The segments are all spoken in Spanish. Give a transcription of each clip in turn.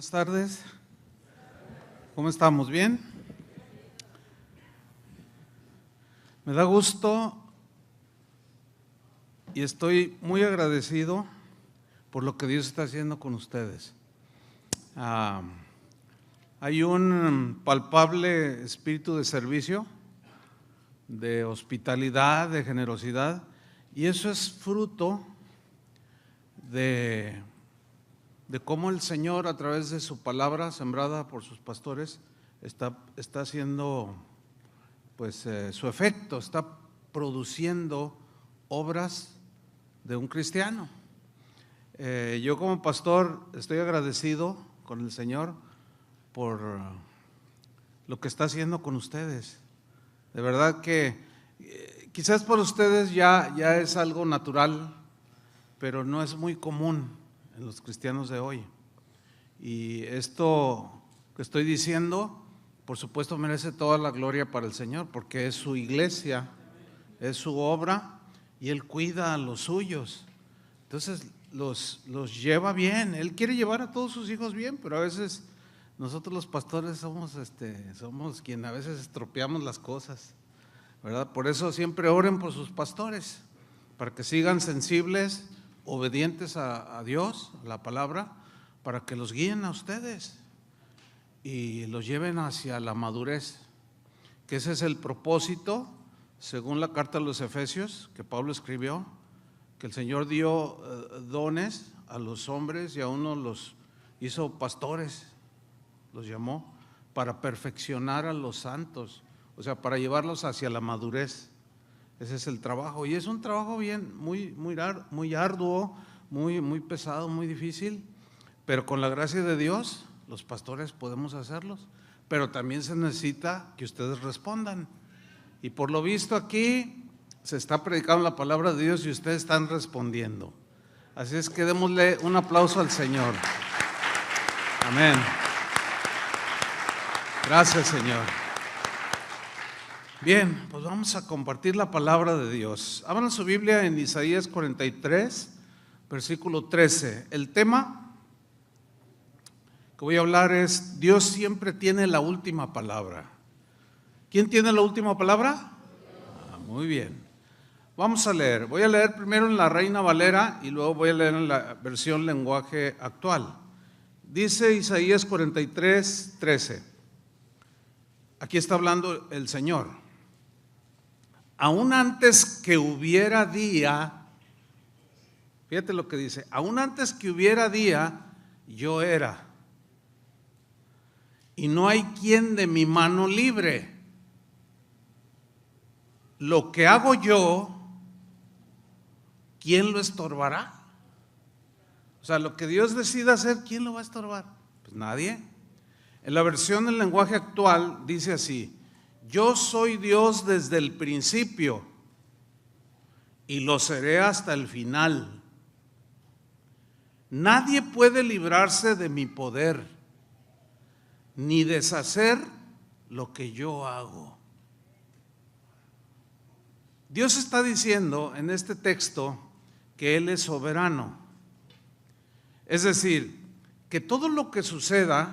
Buenas tardes. ¿Cómo estamos? ¿Bien? Me da gusto y estoy muy agradecido por lo que Dios está haciendo con ustedes. Hay un palpable espíritu de servicio, de hospitalidad, de generosidad, y eso es fruto de cómo el Señor, a través de su palabra sembrada por sus pastores, está haciendo pues su efecto, está produciendo obras de un cristiano. Yo como pastor estoy agradecido con el Señor por lo que está haciendo con ustedes. De verdad que quizás para ustedes ya es algo natural, pero no es muy común en los cristianos de hoy. Y esto que estoy diciendo, por supuesto, merece toda la gloria para el Señor, porque es su iglesia, es su obra, y Él cuida a los suyos. Entonces los lleva bien. Él quiere llevar a todos sus hijos bien, pero a veces nosotros los pastores somos quien a veces estropeamos las cosas, ¿verdad? Por eso siempre oren por sus pastores, para que sigan sensibles, obedientes a Dios, a la palabra, para que los guíen a ustedes y los lleven hacia la madurez, que ese es el propósito, según la carta a los Efesios que Pablo escribió, que el Señor dio dones a los hombres y a uno los hizo pastores, los llamó para perfeccionar a los santos, o sea, para llevarlos hacia la madurez. Ese es el trabajo, y es un trabajo muy arduo, muy pesado, muy difícil, pero con la gracia de Dios los pastores podemos hacerlos, pero también se necesita que ustedes respondan. Y por lo visto aquí se está predicando la palabra de Dios y ustedes están respondiendo. Así es que démosle un aplauso al Señor. Amén. Gracias, Señor. Bien, pues vamos a compartir la palabra de Dios. Abran su Biblia en Isaías 43, versículo 13. El tema que voy a hablar es: Dios siempre tiene la última palabra. ¿Quién tiene la última palabra? Muy bien. Vamos a leer. Voy a leer primero en la Reina Valera y luego voy a leer en la versión lenguaje actual. Dice Isaías 43, 13. Aquí está hablando el Señor. Aún antes que hubiera día, fíjate lo que dice, aún antes que hubiera día, yo era, y no hay quien de mi mano libre. Lo que hago yo, ¿quién lo estorbará? O sea, lo que Dios decida hacer, ¿quién lo va a estorbar? Pues nadie. En la versión del lenguaje actual dice así: yo soy Dios desde el principio y lo seré hasta el final. Nadie puede librarse de mi poder, ni deshacer lo que yo hago. Dios está diciendo en este texto que Él es soberano. Es decir, que todo lo que sucede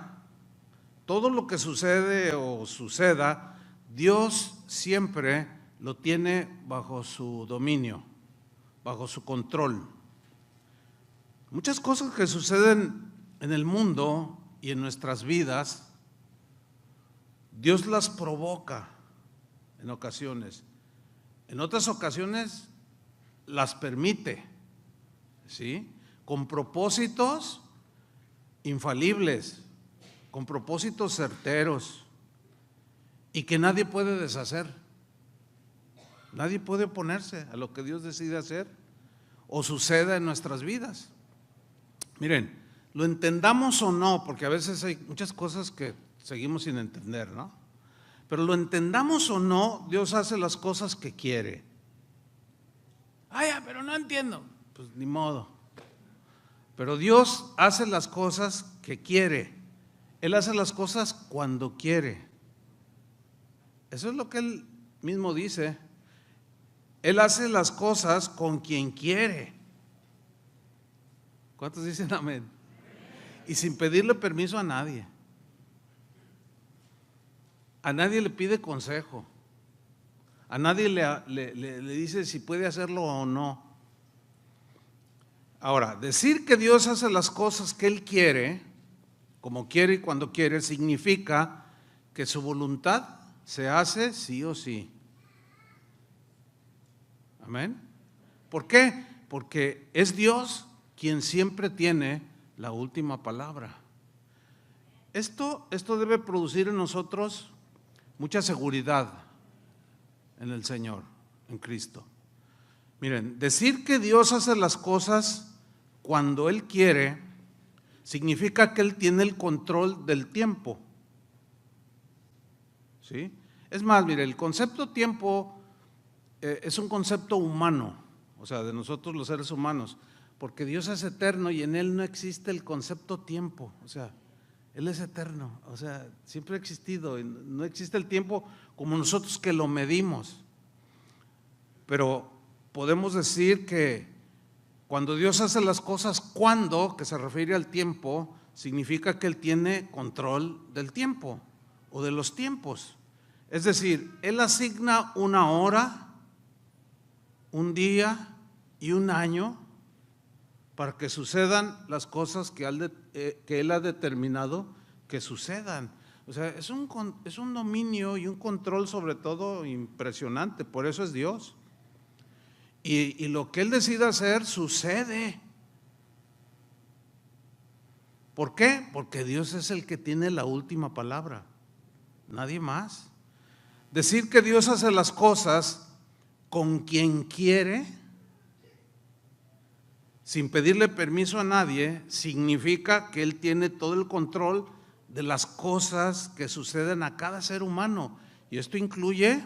o suceda, Dios siempre lo tiene bajo su dominio, bajo su control. Muchas cosas que suceden en el mundo y en nuestras vidas, Dios las provoca en ocasiones. En otras ocasiones las permite, ¿sí? Con propósitos infalibles, con propósitos certeros, y que nadie puede deshacer. Nadie puede oponerse a lo que Dios decide hacer o suceda en nuestras vidas. Miren, lo entendamos o no, porque a veces hay muchas cosas que seguimos sin entender, ¿no? Pero lo entendamos o no, Dios hace las cosas que quiere. Pero no entiendo. Pues ni modo. Pero Dios hace las cosas que quiere. Él hace las cosas cuando quiere. Eso es lo que Él mismo dice. Él hace las cosas con quien quiere. ¿Cuántos dicen amén? y sin pedirle permiso a nadie. A nadie le pide consejo. A nadie le dice si puede hacerlo o no. Ahora, decir que Dios hace las cosas que Él quiere, como quiere y cuando quiere, significa que su voluntad se hace sí o sí. Amén. ¿Por qué? Porque es Dios quien siempre tiene la última palabra. Esto debe producir en nosotros mucha seguridad en el Señor, en Cristo. Miren, decir que Dios hace las cosas cuando Él quiere significa que Él tiene el control del tiempo. ¿Sí? Es más, mire, el concepto tiempo es un concepto humano, o sea, de nosotros los seres humanos, porque Dios es eterno y en Él no existe el concepto tiempo, o sea, Él es eterno, o sea, siempre ha existido, no existe el tiempo como nosotros que lo medimos, pero podemos decir que cuando Dios hace las cosas, cuando, que se refiere al tiempo, significa que Él tiene control del tiempo o de los tiempos. Es decir, Él asigna una hora, un día y un año para que sucedan las cosas que Él ha determinado que sucedan. O sea, es un dominio y un control sobre todo impresionante, por eso es Dios. Y lo que Él decida hacer sucede. ¿Por qué? Porque Dios es el que tiene la última palabra, nadie más. Decir que Dios hace las cosas con quien quiere, sin pedirle permiso a nadie, significa que Él tiene todo el control de las cosas que suceden a cada ser humano. Y esto incluye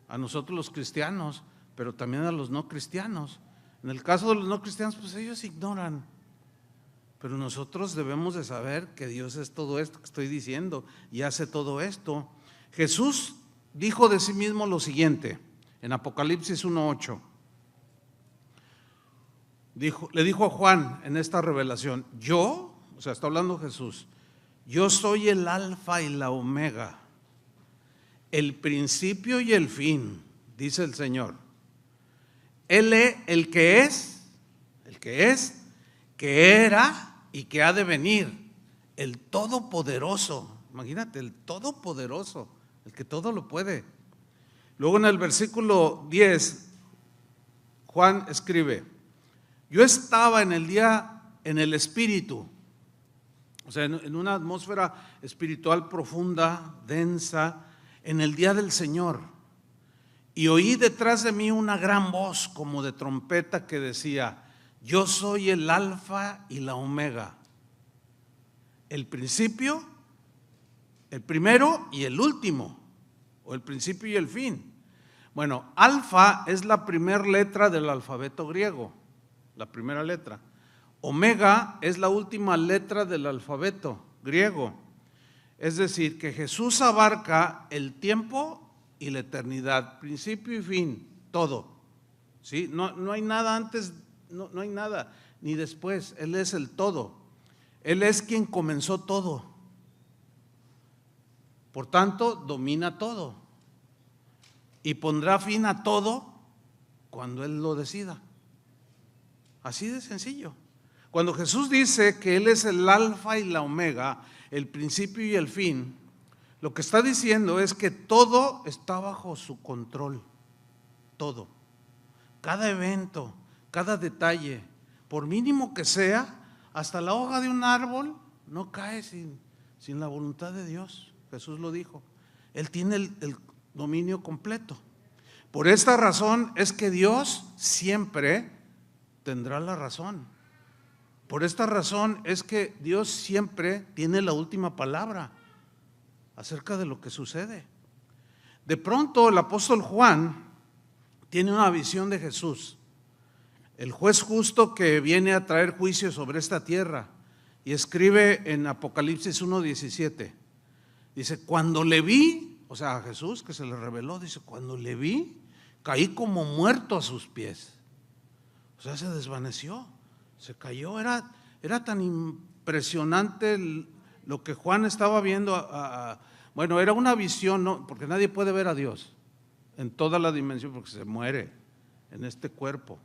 a nosotros los cristianos, pero también a los no cristianos. En el caso de los no cristianos, pues ellos ignoran. Pero nosotros debemos de saber que Dios es todo esto que estoy diciendo y hace todo esto. Jesús dijo de sí mismo lo siguiente, en Apocalipsis 1:8. Le dijo a Juan en esta revelación, yo, o sea, está hablando Jesús, yo soy el alfa y la omega, el principio y el fin, dice el Señor. Él es el que es, que era y que ha de venir, el Todopoderoso. Imagínate, el Todopoderoso, el que todo lo puede. Luego en el versículo 10, Juan escribe, yo estaba en el Espíritu, o sea, en una atmósfera espiritual profunda, densa, en el día del Señor. Y oí detrás de mí una gran voz como de trompeta que decía, yo soy el alfa y la omega, el principio, el primero y el último, o el principio y el fin. Bueno, alfa es la primera letra del alfabeto griego, la primera letra. Omega es la última letra del alfabeto griego. Es decir, que Jesús abarca el tiempo y la eternidad, principio y fin, todo. ¿Sí? No hay nada antes, no hay nada ni después. Él es el todo. Él es quien comenzó todo. Por tanto, domina todo. Y pondrá fin a todo cuando Él lo decida. Así de sencillo. Cuando Jesús dice que Él es el alfa y la omega, el principio y el fin, lo que está diciendo es que todo está bajo su control, todo. Cada evento, cada detalle, por mínimo que sea, hasta la hoja de un árbol no cae sin la voluntad de Dios. Jesús lo dijo. Él tiene el dominio completo. Por esta razón es que Dios siempre tendrá la razón. Por esta razón es que Dios siempre tiene la última palabra acerca de lo que sucede. De pronto el apóstol Juan tiene una visión de Jesús, el juez justo que viene a traer juicio sobre esta tierra, y escribe en Apocalipsis 1:17, dice, cuando le vi, o sea a Jesús que se le reveló, dice, cuando le vi, caí como muerto a sus pies. O sea, se desvaneció, se cayó, era tan impresionante lo que Juan estaba viendo. Bueno, era una visión, ¿no? Porque nadie puede ver a Dios en toda la dimensión porque se muere en este cuerpo.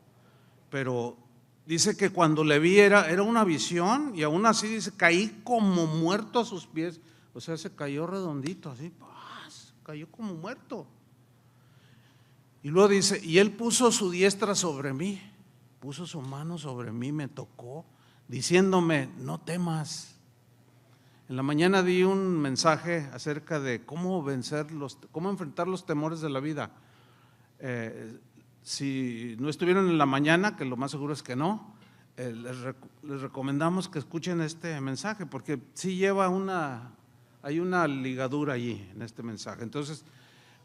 Pero dice que cuando le vi era una visión, y aún así dice, caí como muerto a sus pies. O sea, se cayó redondito, así, cayó como muerto. Y luego dice, y él puso su diestra sobre mí, puso su mano sobre mí, me tocó, diciéndome, no temas. En la mañana di un mensaje acerca de cómo enfrentar los temores de la vida. Si no estuvieron en la mañana, que lo más seguro es que no, les recomendamos que escuchen este mensaje, porque sí hay una ligadura allí en este mensaje. Entonces,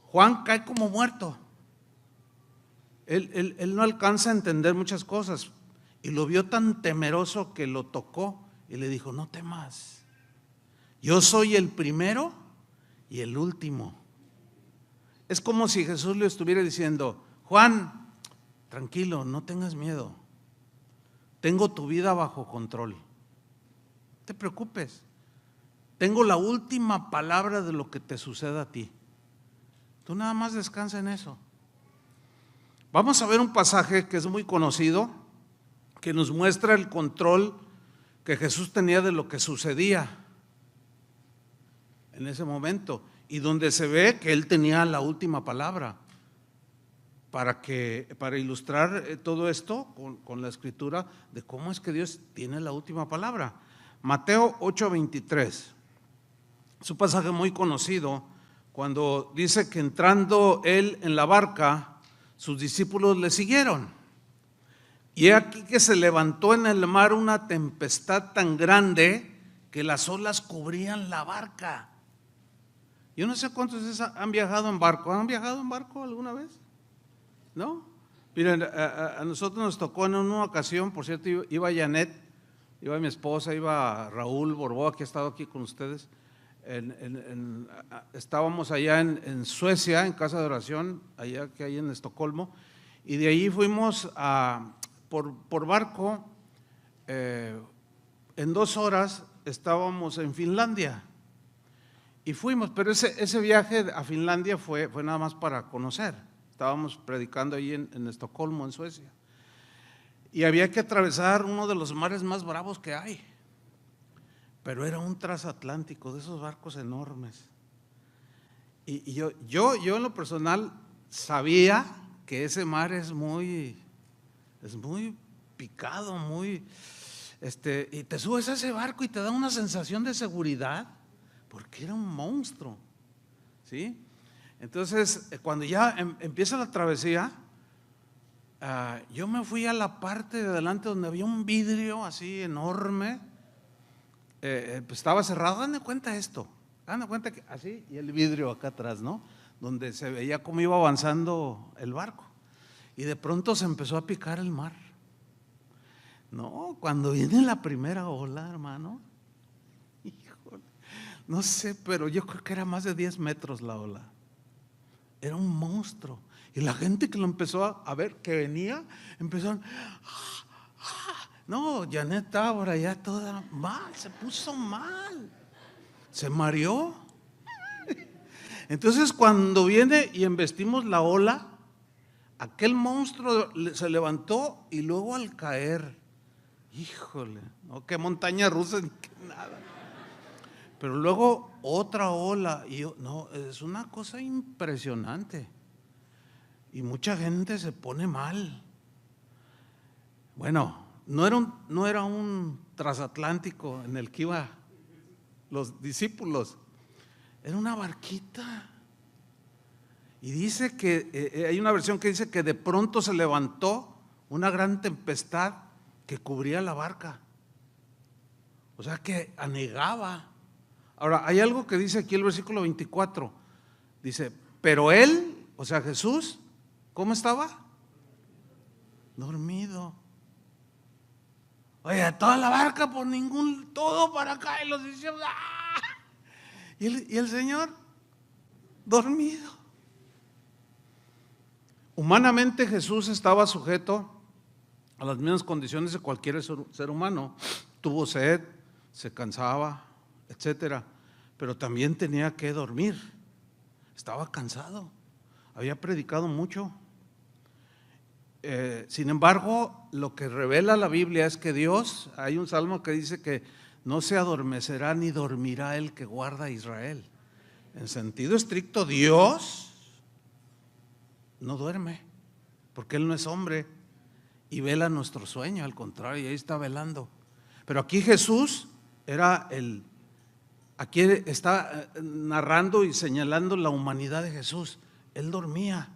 Juan cae como muerto. Él no alcanza a entender muchas cosas, y lo vio tan temeroso que lo tocó y le dijo, no temas, yo soy el primero y el último. Es como si Jesús le estuviera diciendo, Juan, tranquilo, no tengas miedo, tengo tu vida bajo control, no te preocupes, tengo la última palabra de lo que te suceda a ti, tú nada más descansa en eso. Vamos a ver un pasaje que es muy conocido, que nos muestra el control que Jesús tenía de lo que sucedía en ese momento, y donde se ve que él tenía la última palabra. Para ilustrar todo esto con la escritura de cómo es que Dios tiene la última palabra. Mateo 8:23, es un pasaje muy conocido, cuando dice que entrando él en la barca, sus discípulos le siguieron. Y he aquí que se levantó en el mar una tempestad tan grande que las olas cubrían la barca. Yo no sé cuántos de ustedes han viajado en barco. ¿Han viajado en barco alguna vez? ¿No? Miren, a nosotros nos tocó en una ocasión, por cierto, iba Janet, iba mi esposa, iba Raúl Borboa, que ha estado aquí con ustedes. Estábamos allá en Suecia, en casa de oración, allá que hay en Estocolmo, y de ahí fuimos por barco. En 2 horas estábamos en Finlandia y fuimos, pero ese viaje a Finlandia fue nada más para conocer. Estábamos predicando ahí en Estocolmo, en Suecia, y había que atravesar uno de los mares más bravos que hay. Pero era un transatlántico, de esos barcos enormes. Y yo en lo personal sabía que ese mar es muy picado, y te subes a ese barco y te da una sensación de seguridad, porque era un monstruo, ¿sí? Entonces, cuando ya empieza la travesía, yo me fui a la parte de adelante donde había un vidrio así enorme. Pues estaba cerrado. Hagan de cuenta esto, hagan de cuenta que así, y el vidrio acá atrás, ¿no? Donde se veía cómo iba avanzando el barco, y de pronto se empezó a picar el mar. No, cuando viene la primera ola, hermano, híjole, no sé, pero yo creo que era más de 10 metros la ola. Era un monstruo, y la gente que lo empezó a ver que venía, empezaron, no, Janet estaba por allá toda mal, se puso mal, se mareó. Entonces, cuando viene y embestimos la ola, aquel monstruo se levantó, y luego al caer, híjole, no, qué montaña rusa, ni qué nada. Pero luego otra ola, y no, es una cosa impresionante, y mucha gente se pone mal. Bueno, no era un transatlántico en el que iban los discípulos, era una barquita. Y dice que hay una versión que dice que de pronto se levantó una gran tempestad que cubría la barca, o sea que anegaba. Ahora, hay algo que dice aquí el versículo 24, dice, pero él, o sea Jesús, ¿cómo estaba? Dormido. Oye, toda la barca por todo para acá, y los discípulos, ¡ah! Y el Señor dormido. Humanamente Jesús estaba sujeto a las mismas condiciones de cualquier ser humano. Tuvo sed, se cansaba, etcétera, pero también tenía que dormir. Estaba cansado, había predicado mucho. Sin embargo, lo que revela la Biblia es que Dios, hay un salmo que dice que no se adormecerá ni dormirá el que guarda a Israel. En sentido estricto, Dios no duerme, porque Él no es hombre y vela nuestro sueño, al contrario, ahí está velando. Pero aquí Jesús aquí está narrando y señalando la humanidad de Jesús. Él dormía.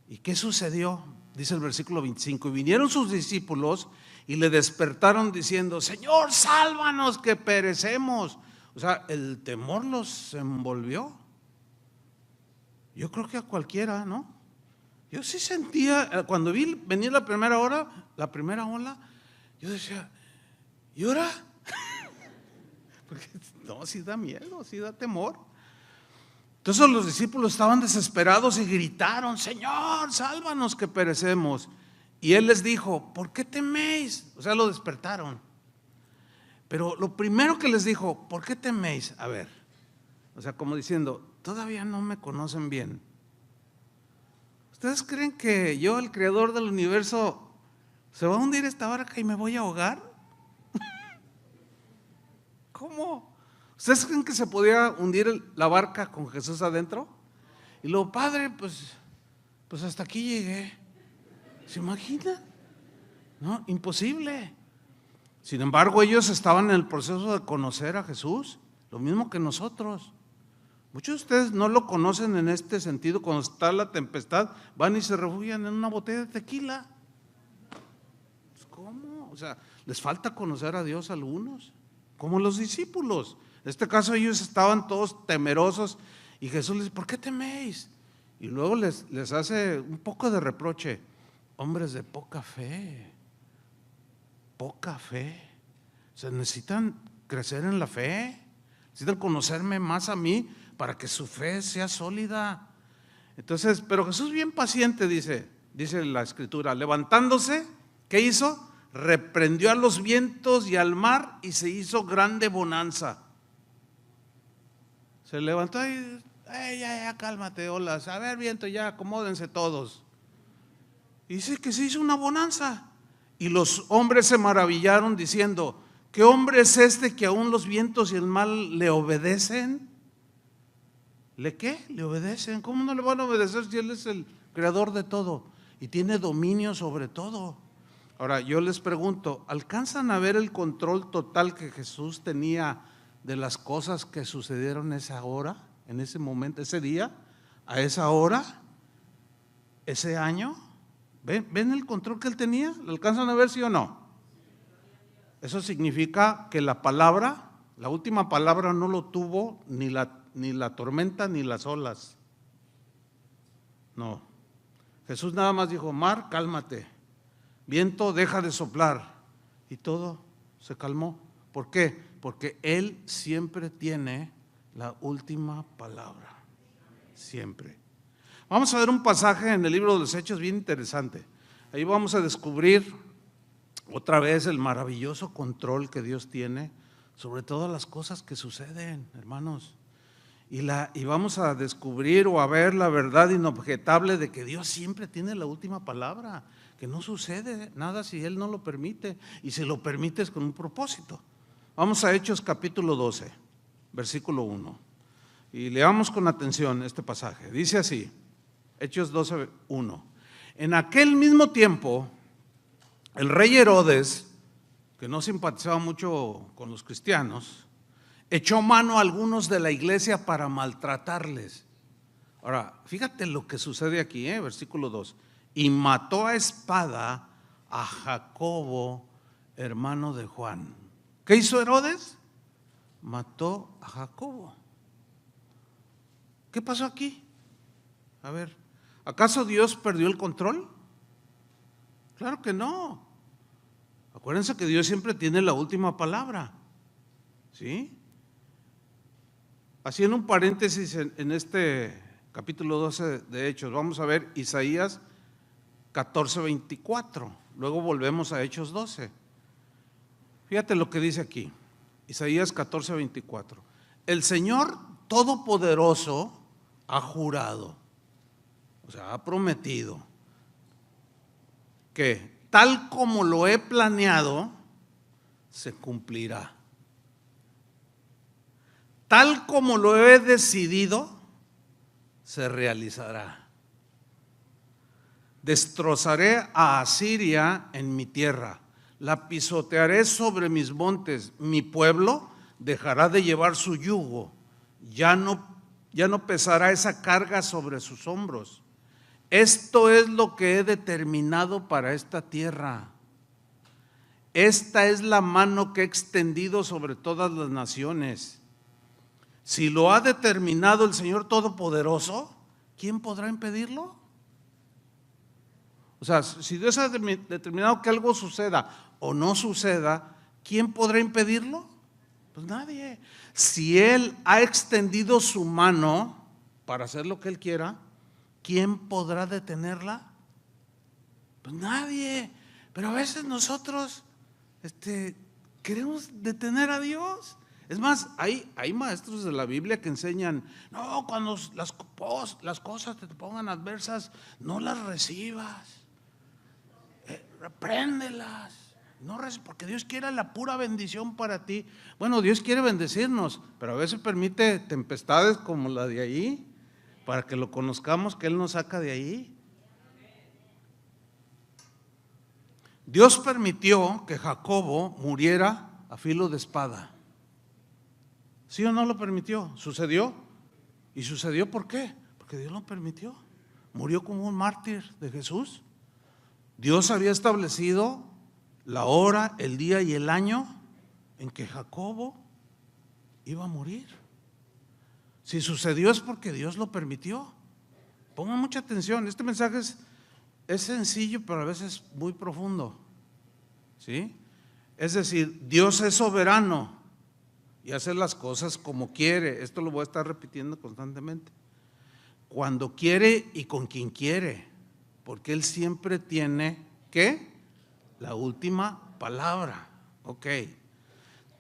¿Y qué sucedió? Dice el versículo 25, y vinieron sus discípulos y le despertaron diciendo: Señor, sálvanos que perecemos. O sea, el temor los envolvió. Yo creo que a cualquiera, ¿no? Yo sí sentía, cuando vi venir la primera ola, yo decía: ¿y ahora? Porque no, sí da miedo, sí da temor. Entonces los discípulos estaban desesperados y gritaron: Señor, sálvanos que perecemos. Y Él les dijo: ¿por qué teméis? O sea, lo despertaron. Pero lo primero que les dijo: ¿por qué teméis? A ver, o sea, como diciendo, todavía no me conocen bien. ¿Ustedes creen que yo, el creador del universo, se va a hundir esta barca y me voy a ahogar? ¿Cómo? ¿Ustedes creen que se podía hundir la barca con Jesús adentro? Y luego, Padre, pues hasta aquí llegué. ¿Se imagina? No, imposible. Sin embargo, ellos estaban en el proceso de conocer a Jesús, lo mismo que nosotros. Muchos de ustedes no lo conocen en este sentido. Cuando está la tempestad, van y se refugian en una botella de tequila. ¿Cómo? O sea, les falta conocer a Dios a algunos, como los discípulos. En este caso ellos estaban todos temerosos y Jesús les dice: ¿por qué teméis? Y luego les hace un poco de reproche: hombres de poca fe. Poca fe. O sea, necesitan crecer en la fe, necesitan conocerme más a mí para que su fe sea sólida. Entonces, pero Jesús, bien paciente, dice la Escritura, levantándose, ¿qué hizo? Reprendió a los vientos y al mar y se hizo grande bonanza. Se levantó y ya, cálmate, olas, a ver, viento, ya, acomódense todos. Y dice que se hizo una bonanza. Y los hombres se maravillaron diciendo: ¿qué hombre es este que aún los vientos y el mar le obedecen? ¿Le qué? Le obedecen. ¿Cómo no le van a obedecer si Él es el creador de todo y tiene dominio sobre todo? Ahora, yo les pregunto, ¿alcanzan a ver el control total que Jesús tenía de las cosas que sucedieron esa hora, en ese momento, ese día, a esa hora, ese año? ¿Ven el control que Él tenía? ¿Lo alcanzan a ver, sí o no? Eso significa que la palabra, la última palabra no lo tuvo ni la tormenta ni las olas. No. Jesús nada más dijo: mar, cálmate. Viento, deja de soplar. Y todo se calmó. ¿Por qué? Porque Él siempre tiene la última palabra. Siempre. Vamos a ver un pasaje en el libro de los Hechos bien interesante. Ahí vamos a descubrir otra vez el maravilloso control que Dios tiene sobre todas las cosas que suceden, hermanos. Y vamos a descubrir o a ver la verdad inobjetable de que Dios siempre tiene la última palabra, que no sucede nada si Él no lo permite, y si lo permite es con un propósito. Vamos a Hechos capítulo 12, versículo 1, y leamos con atención este pasaje. Dice así, Hechos 12, 1. En aquel mismo tiempo, el rey Herodes, que no simpatizaba mucho con los cristianos, echó mano a algunos de la iglesia para maltratarles. Ahora, fíjate lo que sucede aquí, versículo 2. Y mató a espada a Jacobo, hermano de Juan. ¿Qué hizo Herodes? Mató a Jacobo. ¿Qué pasó aquí? A ver, ¿acaso Dios perdió el control? Claro que no. Acuérdense que Dios siempre tiene la última palabra. ¿Sí? Así, en un paréntesis en este capítulo 12 de Hechos, vamos a ver Isaías 14, 24. Luego volvemos a Hechos 12. Fíjate lo que dice aquí, Isaías 14:24. El Señor Todopoderoso ha jurado, o sea, ha prometido que tal como lo he planeado, se cumplirá. Tal como lo he decidido, se realizará. Destrozaré a Asiria en mi tierra, la pisotearé sobre mis montes, mi pueblo dejará de llevar su yugo, ya no pesará esa carga sobre sus hombros. Esto es lo que he determinado para esta tierra. Esta es la mano que he extendido sobre todas las naciones. Si lo ha determinado el Señor Todopoderoso, ¿quién podrá impedirlo? O sea, si Dios ha determinado que algo suceda o no suceda, ¿quién podrá impedirlo? Pues nadie. Si Él ha extendido su mano para hacer lo que Él quiera, ¿quién podrá detenerla? Pues nadie. Pero a veces nosotros queremos detener a Dios. Es más, hay maestros de la Biblia que enseñan, no, cuando las cosas te pongan adversas, no las recibas, repréndelas, porque Dios quiere la pura bendición para ti. Bueno, Dios quiere bendecirnos, pero a veces permite tempestades como la de ahí, para que lo conozcamos, que Él nos saca de ahí. Dios permitió que Jacobo muriera a filo de espada. ¿Sí o no lo permitió? ¿Sucedió? ¿Y sucedió por qué? Porque Dios lo permitió. Murió como un mártir de Jesús. Dios había establecido la hora, el día y el año en que Jacobo iba a morir. Si sucedió es porque Dios lo permitió. Pongan mucha atención, este mensaje es sencillo, pero a veces muy profundo. ¿Sí? Es decir, Dios es soberano y hace las cosas como quiere. Esto lo voy a estar repitiendo constantemente. Cuando quiere y con quien quiere, porque Él siempre tiene, ¿qué? La última palabra. Ok.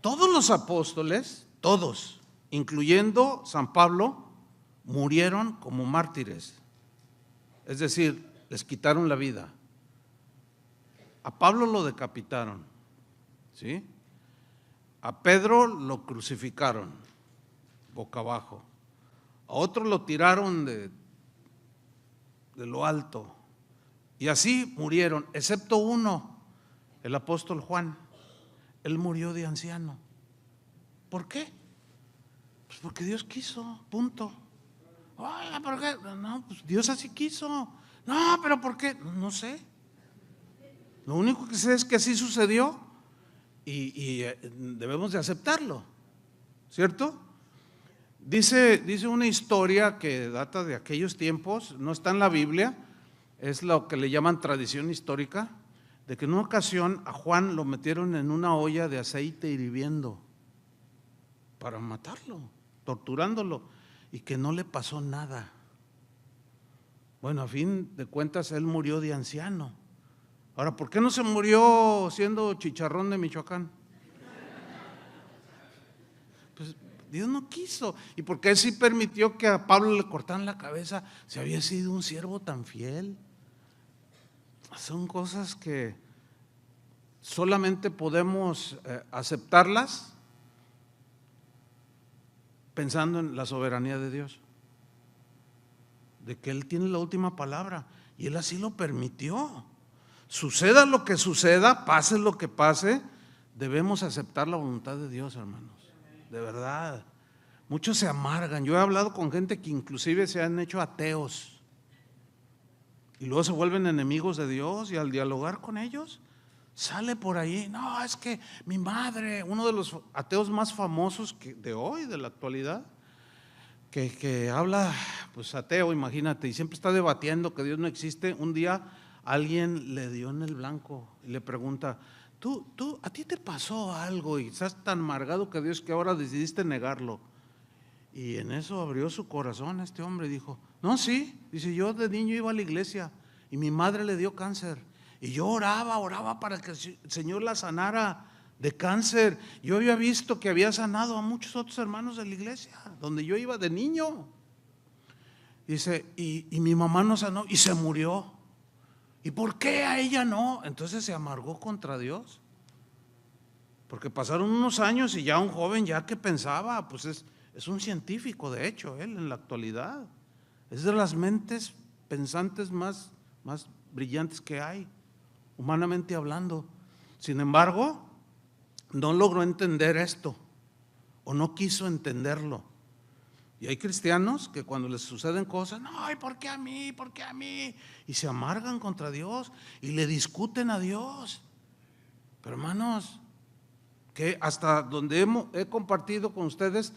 Todos los apóstoles, todos, incluyendo San Pablo, murieron como mártires. Es decir, les quitaron la vida. A Pablo lo decapitaron, ¿sí? A Pedro lo crucificaron boca abajo. A otro lo tiraron de lo alto. Y así murieron, excepto uno, el apóstol Juan. Él murió de anciano. ¿Por qué? Pues porque Dios quiso, punto. Oye, ¿por qué? No, pues Dios así quiso. No, pero ¿por qué? No sé. Lo único que sé es que así sucedió y debemos de aceptarlo, ¿cierto? Dice una historia que data de aquellos tiempos, no está en la Biblia, es lo que le llaman tradición histórica, de que en una ocasión a Juan lo metieron en una olla de aceite hirviendo para matarlo, torturándolo, y que no le pasó nada. Bueno, a fin de cuentas él murió de anciano. Ahora, ¿por qué no se murió siendo chicharrón de Michoacán? Pues Dios no quiso. ¿Y por qué sí permitió que a Pablo le cortaran la cabeza si había sido un siervo tan fiel? Son cosas que solamente podemos aceptarlas pensando en la soberanía de Dios, de que Él tiene la última palabra y Él así lo permitió. Suceda lo que suceda, pase lo que pase, debemos aceptar la voluntad de Dios, hermanos, de verdad. Muchos se amargan. Yo he hablado con gente que inclusive se han hecho ateos y luego se vuelven enemigos de Dios, y al dialogar con ellos sale por ahí, no, es que mi madre, uno de los ateos más famosos de hoy, de la actualidad, que habla, pues ateo, imagínate, y siempre está debatiendo que Dios no existe. Un día alguien le dio en el blanco y le pregunta, ¿a ti te pasó algo y estás tan amargado que Dios que ahora decidiste negarlo? Y en eso abrió su corazón este hombre y dijo, no, sí, dice, yo de niño iba a la iglesia y mi madre le dio cáncer y yo oraba para que el Señor la sanara de cáncer. Yo había visto que había sanado a muchos otros hermanos de la iglesia, donde yo iba de niño. Dice, y mi mamá no sanó y se murió. ¿Y por qué a ella no? Entonces se amargó contra Dios. Porque pasaron unos años y ya un joven ya que pensaba, pues es un científico, de hecho, él en la actualidad. Es de las mentes pensantes más brillantes que hay, humanamente hablando. Sin embargo, no logró entender esto, o no quiso entenderlo. Y hay cristianos que cuando les suceden cosas, no, ¿y por qué a mí? ¿Por qué a mí? Y se amargan contra Dios y le discuten a Dios. Pero hermanos, que hasta donde he compartido con ustedes,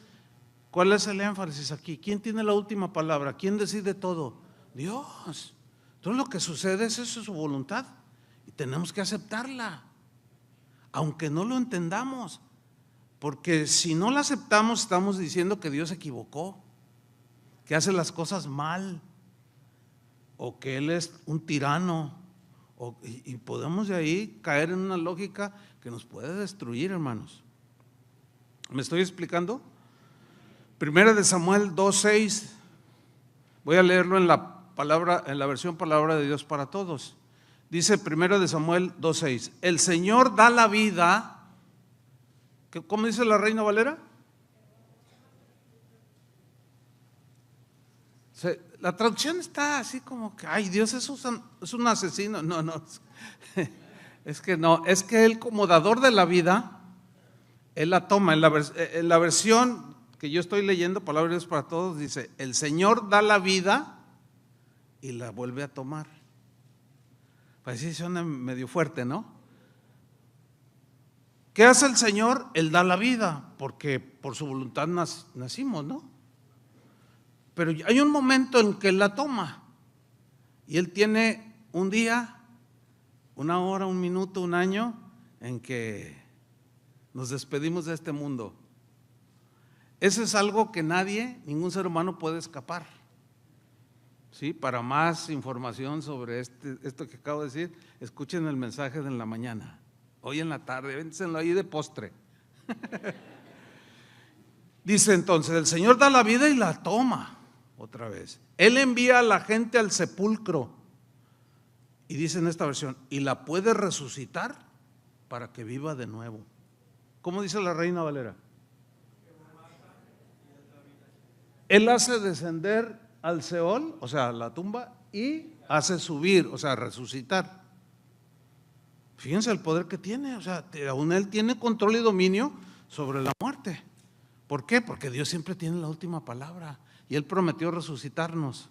¿cuál es el énfasis aquí? ¿Quién tiene la última palabra? ¿Quién decide todo? Dios. Todo lo que sucede es eso, su voluntad, y tenemos que aceptarla, aunque no lo entendamos, porque si no la aceptamos estamos diciendo que Dios se equivocó, que hace las cosas mal, o que Él es un tirano, y podemos de ahí caer en una lógica que nos puede destruir, hermanos. ¿Me estoy explicando? Primera de Samuel 2:6, voy a leerlo en la versión Palabra de Dios para Todos. Dice Primera de Samuel 2:6, el Señor da la vida. ¿Cómo dice la Reina Valera? La traducción está así como que, ay, Dios es un asesino. No, es que no, es que Él como dador de la vida, Él la toma. En la versión que yo estoy leyendo, Palabra de Dios para Todos, dice, el Señor da la vida y la vuelve a tomar. Pues sí, suena medio fuerte, ¿no? ¿Qué hace el Señor? Él da la vida, porque por su voluntad nacimos, ¿no? Pero hay un momento en que Él la toma, y Él tiene un día, una hora, un minuto, un año, en que nos despedimos de este mundo. Eso es algo que ningún ser humano puede escapar. ¿Sí? Para más información sobre esto que acabo de decir, escuchen el mensaje de en la mañana, hoy en la tarde, vénsenlo ahí de postre. Dice entonces, el Señor da la vida y la toma otra vez. Él envía a la gente al sepulcro, y dice en esta versión, y la puede resucitar para que viva de nuevo. ¿Cómo dice la Reina Valera? Él hace descender al Seol, o sea, la tumba, y hace subir, o sea, resucitar. Fíjense el poder que tiene, o sea, aún Él tiene control y dominio sobre la muerte. ¿Por qué? Porque Dios siempre tiene la última palabra, y Él prometió resucitarnos.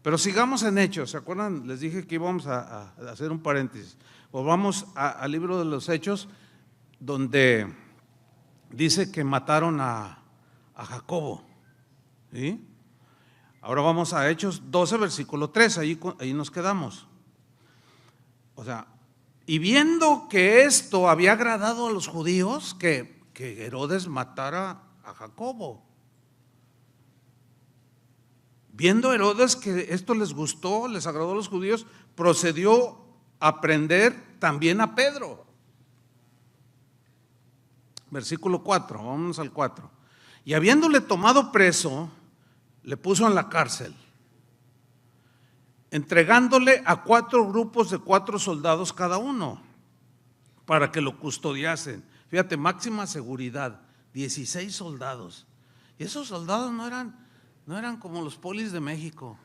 Pero sigamos en Hechos. ¿Se acuerdan? Les dije que íbamos a hacer un paréntesis. Volvamos al libro de los Hechos, donde dice que mataron a Jacobo. ¿Sí? Ahora vamos a Hechos 12, versículo 3, ahí nos quedamos. O sea, y viendo que esto había agradado a los judíos, que Herodes matara a Jacobo. Viendo Herodes que esto les gustó, les agradó a los judíos, procedió a prender también a Pedro. Versículo 4, vamos al 4. Y habiéndole tomado preso, le puso en la cárcel, entregándole a 4 grupos de 4 soldados cada uno, para que lo custodiasen. Fíjate, máxima seguridad, 16 soldados. Y esos soldados no eran como los polis de México.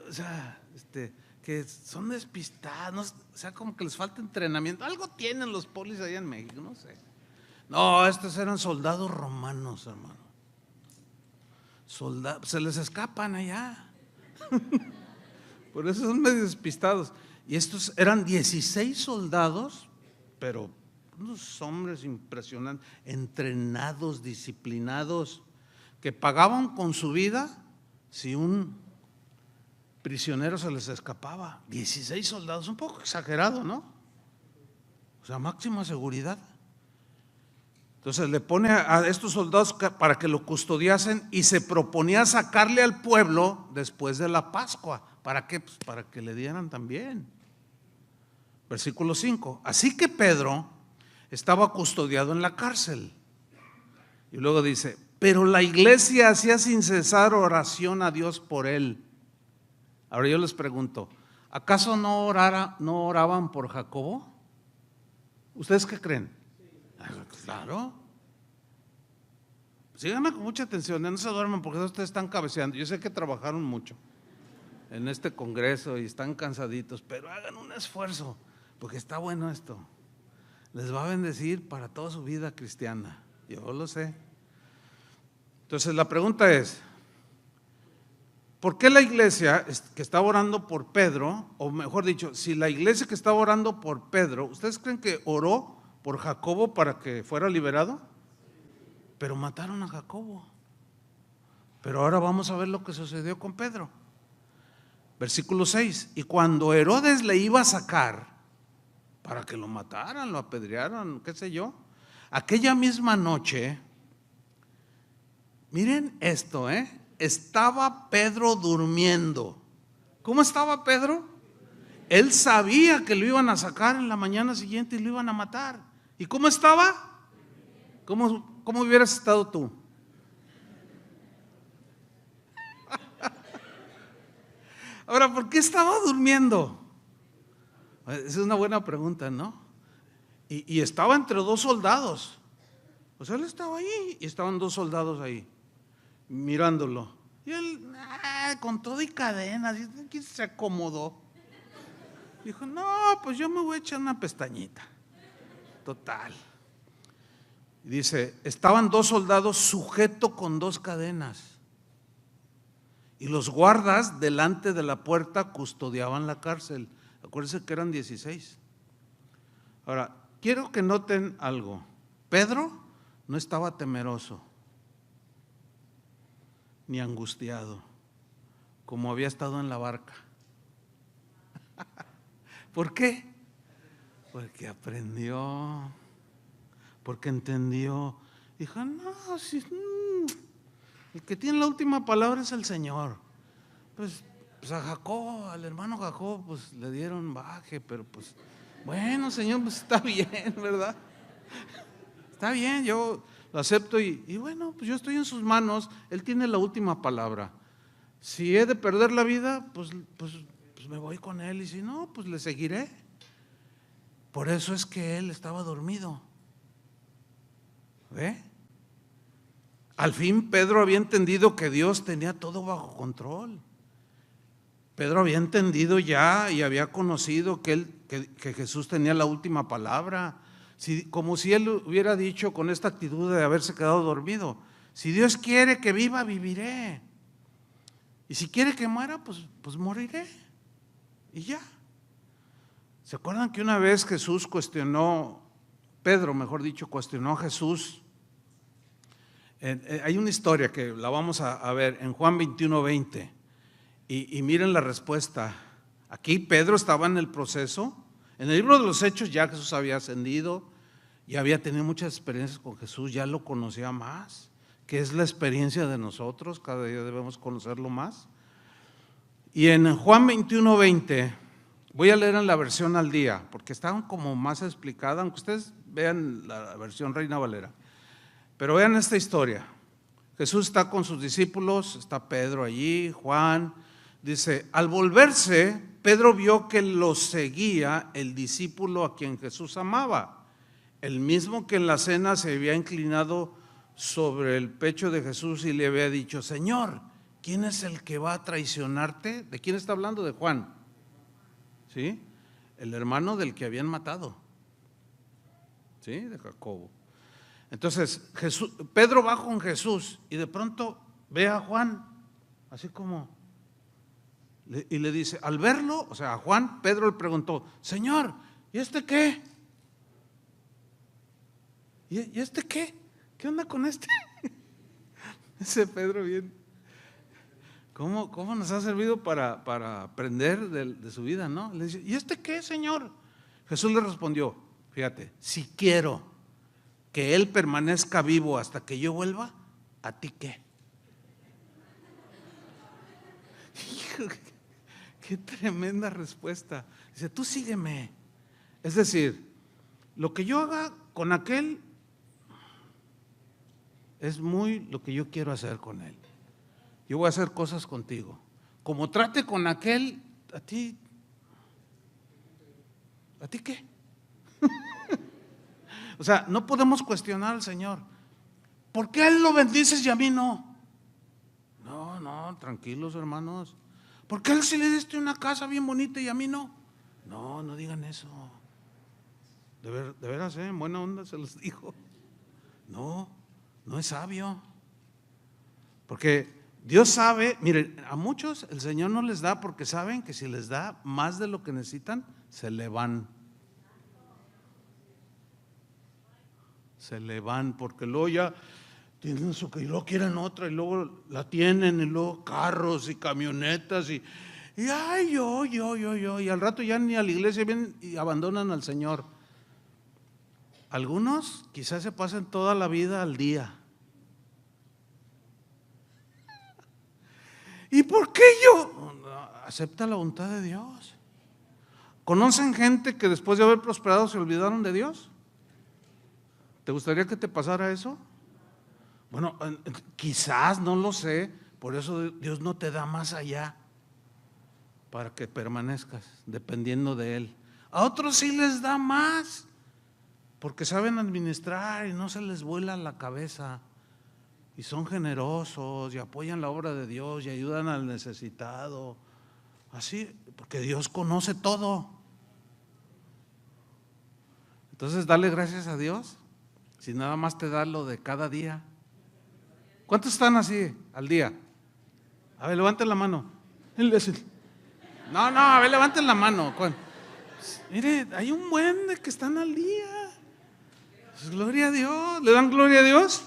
O sea, que son despistados, o sea, como que les falta entrenamiento. Algo tienen los polis allá en México, no sé. No, estos eran soldados romanos, hermano. Se les escapan allá. Por eso son medio despistados. Y estos eran 16 soldados, pero unos hombres impresionantes, entrenados, disciplinados, que pagaban con su vida si un prisionero se les escapaba. 16 soldados, un poco exagerado, ¿no? O sea, máxima seguridad. Entonces le pone a estos soldados para que lo custodiasen, y se proponía sacarle al pueblo después de la Pascua. ¿Para qué? Pues para que le dieran también. Versículo 5. Así que Pedro estaba custodiado en la cárcel. Y luego dice, pero la iglesia hacía sin cesar oración a Dios por él. Ahora yo les pregunto, ¿acaso no oraban por Jacobo? ¿Ustedes qué creen? Claro. Síganme con mucha atención, no se duerman porque ustedes están cabeceando. Yo sé que trabajaron mucho en este congreso y están cansaditos, pero hagan un esfuerzo porque está bueno esto. Les va a bendecir para toda su vida cristiana. Yo lo sé. Entonces la pregunta es, ¿por qué la iglesia que estaba orando por Pedro, o mejor dicho, si la iglesia que estaba orando por Pedro, ¿ustedes creen que oró por Jacobo para que fuera liberado? Pero mataron a Jacobo. Pero ahora vamos a ver lo que sucedió con Pedro. Versículo 6, y cuando Herodes le iba a sacar para que lo mataran, lo apedrearan, qué sé yo, aquella misma noche, miren esto, estaba Pedro durmiendo. ¿Cómo estaba Pedro? Él sabía que lo iban a sacar en la mañana siguiente y lo iban a matar. ¿Y cómo estaba? ¿Cómo hubieras estado tú? Ahora, ¿por qué estaba durmiendo? Esa es una buena pregunta, ¿no? Y estaba entre dos soldados. O sea, él estaba ahí y estaban dos soldados ahí, mirándolo. Y él, con todo y cadenas, y se acomodó. Dijo, no, pues yo me voy a echar una pestañita. Total. Y dice, estaban dos soldados sujetos con dos cadenas. Y los guardas delante de la puerta custodiaban la cárcel. Acuérdense que eran 16. Ahora, quiero que noten algo. Pedro no estaba temeroso ni angustiado, como había estado en la barca. ¿Por qué? Porque aprendió, porque entendió. Dijo, no, si, el que tiene la última palabra es el Señor. Pues a Jacob, al hermano Jacob, pues le dieron baje, pero pues, bueno, Señor, pues está bien, ¿verdad? Está bien, yo lo acepto y bueno, pues yo estoy en sus manos, Él tiene la última palabra. Si he de perder la vida, pues me voy con Él, y si no, pues le seguiré. Por eso es que Él estaba dormido. ¿Ve? Al fin Pedro había entendido que Dios tenía todo bajo control. Pedro había entendido ya y había conocido que Jesús tenía la última palabra. Como si él hubiera dicho con esta actitud de haberse quedado dormido, si Dios quiere que viva, viviré. Y si quiere que muera, pues moriré. Y ya. ¿Se acuerdan que una vez Pedro, mejor dicho, cuestionó a Jesús? Hay una historia que la vamos a ver en Juan 21:20. Y miren la respuesta. Aquí Pedro estaba en el proceso. En el libro de los Hechos ya Jesús había ascendido, ya había tenido muchas experiencias con Jesús, ya lo conocía más, que es la experiencia de nosotros, cada día debemos conocerlo más. Y en Juan 21:20, voy a leer en la versión al día, porque está como más explicada, aunque ustedes vean la versión Reina Valera. Pero vean esta historia. Jesús está con sus discípulos, está Pedro allí, Juan. Dice, al volverse, Pedro vio que lo seguía el discípulo a quien Jesús amaba, el mismo que en la cena se había inclinado sobre el pecho de Jesús y le había dicho, Señor, ¿quién es el que va a traicionarte? ¿De quién está hablando? De Juan, ¿sí? El hermano del que habían matado, ¿sí? De Jacobo. Entonces Pedro va con Jesús y de pronto ve a Juan, así como, y le dice, al verlo, o sea, a Juan, Pedro le preguntó, Señor, ¿y este qué? ¿Y este qué? ¿Qué onda con este? Ese Pedro bien, ¿cómo nos ha servido para aprender de su vida, no? Le dice, ¿y este qué, Señor? Jesús le respondió, fíjate, si quiero que él permanezca vivo hasta que yo vuelva, ¿a ti qué? Hijo, qué tremenda respuesta. Dice, tú sígueme, Es decir, lo que yo haga con aquel es muy lo que yo quiero hacer con él. Yo voy a hacer cosas contigo. Como trate con aquel, ¿a ti qué? O sea, no podemos cuestionar al Señor. ¿Por qué a él lo bendices y a mí no? No, tranquilos, hermanos. ¿Por qué a él sí le diste una casa bien bonita y a mí no? No digan eso. De veras, en buena onda se los digo. No es sabio. Porque Dios sabe, miren, a muchos el Señor no les da porque saben que si les da más de lo que necesitan, se le van. Porque luego ya tienen su, y luego quieren otra, y luego la tienen, y luego carros y camionetas, y ay, yo, y al rato ya ni a la iglesia vienen y abandonan al Señor. Algunos quizás se pasen toda la vida al día. ¿Y por qué yo? Acepta la voluntad de Dios. ¿Conocen gente que después de haber prosperado se olvidaron de Dios? ¿Te gustaría que te pasara eso? Bueno, quizás, no lo sé, por eso Dios no te da más allá para que permanezcas dependiendo de Él. A otros sí les da más, porque saben administrar y no se les vuela la cabeza, y son generosos y apoyan la obra de Dios y ayudan al necesitado, así, porque Dios conoce todo. Entonces dale gracias a Dios si nada más te da lo de cada día. ¿Cuántos están así al día? A ver, levanten la mano. No, a ver, levanten la mano. Mire, hay un buen de que están al día. Pues gloria a Dios. ¿Le dan gloria a Dios?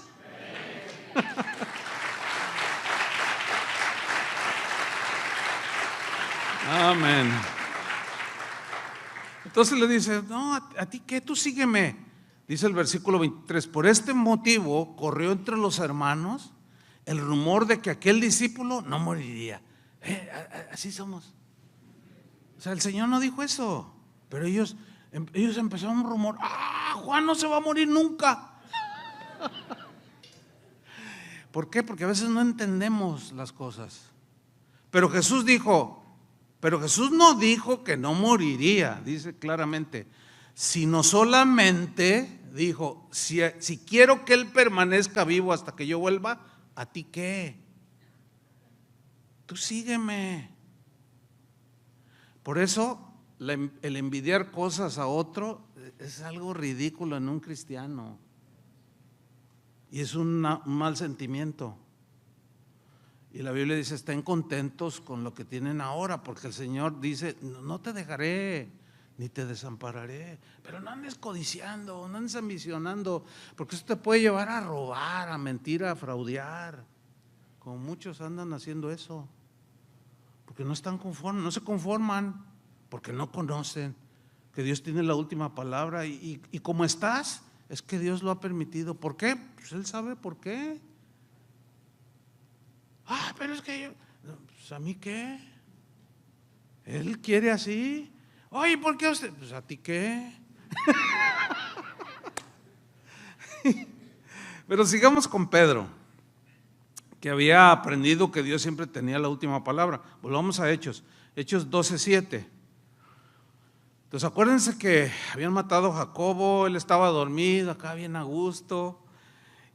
Amén. Entonces le dice, no, ¿a ti qué? Tú sígueme. Dice el versículo 23, por este motivo corrió entre los hermanos el rumor de que aquel discípulo no moriría. Así somos. O sea, el Señor no dijo eso, pero ellos empezaron un rumor. Juan no se va a morir nunca. ¿Por qué? Porque a veces no entendemos las cosas. Pero Jesús no dijo que no moriría, dice claramente, sino solamente dijo, si quiero que Él permanezca vivo hasta que yo vuelva, ¿a ti qué? Tú sígueme. Por eso el envidiar cosas a otro es algo ridículo en un cristiano y es un mal sentimiento. Y la Biblia dice, estén contentos con lo que tienen ahora, porque el Señor dice, no te dejaré ni te desampararé, pero no andes codiciando, no andes ambicionando, porque eso te puede llevar a robar, a mentir, a fraudear, como muchos andan haciendo eso, porque no están conformes, no se conforman, porque no conocen que Dios tiene la última palabra y como estás, es que Dios lo ha permitido. ¿Por qué? Pues Él sabe por qué. Pero es que pues ¿a mí qué? Él quiere así. Oye, ¿por qué usted? Pues ¿a ti qué? Pero sigamos con Pedro, que había aprendido que Dios siempre tenía la última palabra. Volvamos a Hechos 12:7. Entonces acuérdense que habían matado a Jacobo, él estaba dormido acá bien a gusto.